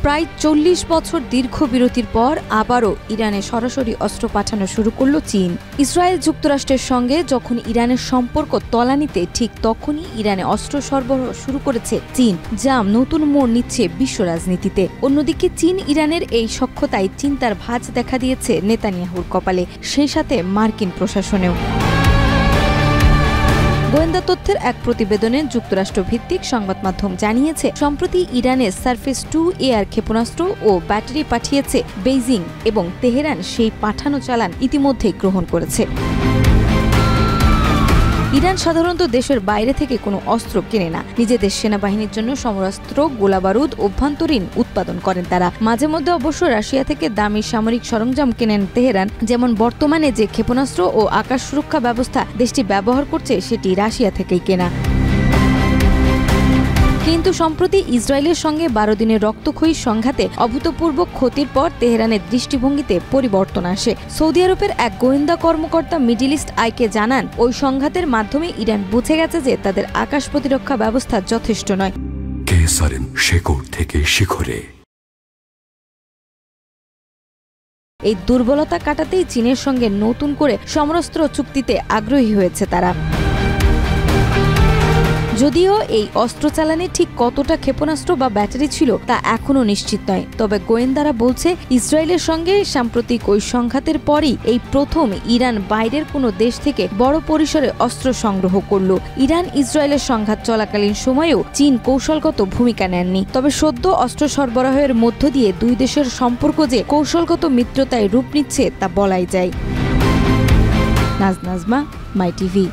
প্রায় ৪০ বছর দীর্ঘ বিরতির পর আবারও ইরানে সরাসরি অস্ত্র পাঠানো শুরু করল চীন। ইসরায়েল যুক্তরাষ্ট্রের সঙ্গে যখন ইরানের সম্পর্ক তলানিতে, ঠিক তখনই ইরানে অস্ত্র সরবরাহ শুরু করেছে চীন, যা নতুন মোড় নিচ্ছে বিশ্ব রাজনীতিতে। অন্যদিকে চীন ইরানের এই সখ্যতায় চিন্তার ভাঁজ দেখা দিয়েছে নেতানিয়াহুর কপালে, সেই সাথে মার্কিন প্রশাসনেও। গোয়েন্দা তথ্যের এক প্রতিবেদনে যুক্তরাষ্ট্র ভিত্তিক সংবাদ মাধ্যম জানিয়েছে, সম্প্রতি ইরানে সারফেস 2 এয়ার ক্ষেপণাস্ত্র ও ব্যাটারি পাঠিয়েছে বেইজিং এবং তেহরান সেই পাঠানো চালান ইতিমধ্যেই গ্রহণ করেছে। ইরান সাধারণত দেশের বাইরে থেকে কোনো অস্ত্র কেনে না, নিজেদের সেনাবাহিনীর জন্য সমরাস্ত্র, গোলাবারুদ অভ্যন্তরীণ উৎপাদন করেন তারা। মাঝে মধ্যে অবশ্য রাশিয়া থেকে দামি সামরিক সরঞ্জাম কেনেন তেহরান, যেমন বর্তমানে যে ক্ষেপণাস্ত্র ও আকাশ সুরক্ষা ব্যবস্থা দেশটি ব্যবহার করছে সেটি রাশিয়া থেকেই কেনা। কিন্তু সম্প্রতি ইসরায়েলের সঙ্গে 12 দিনের রক্তক্ষয়ী সংঘাতে অভূতপূর্ব ক্ষতির পর তেহরানের দৃষ্টিভঙ্গিতে পরিবর্তন আসে। সৌদি আরবের এক গোয়েন্দা কর্মকর্তা মিডল ইস্ট আইকে জানান, ওই সংঘাতের মাধ্যমে ইরান বুঝে গেছে যে তাদের আকাশ প্রতিরক্ষা ব্যবস্থা যথেষ্ট নয়। শেকড় থেকে শিখরে এই দুর্বলতা কাটাতেই চীনের সঙ্গে নতুন করে সমরাস্ত্র চুক্তিতে আগ্রহী হয়েছে তারা। যদিও এই অস্ত্র চালানে ঠিক কতটা ক্ষেপণাস্ত্র বা ব্যাটারি ছিল তা এখনও নিশ্চিত নয়, তবে গোয়েন্দারা বলছে ইসরায়েলের সঙ্গে সাম্প্রতিক ওই সংঘাতের পরই এই প্রথম ইরান বাইরের কোনো দেশ থেকে বড় পরিসরে অস্ত্র সংগ্রহ করল। ইরান ইসরায়েলের সংঘাত চলাকালীন সময়েও চীন কৌশলগত ভূমিকা নেননি, তবে সদ্য অস্ত্র সরবরাহের মধ্য দিয়ে দুই দেশের সম্পর্ক যে কৌশলগত মিত্রতায় রূপ নিচ্ছে তা বলাই যায়। নাজমা, মাই টিভি।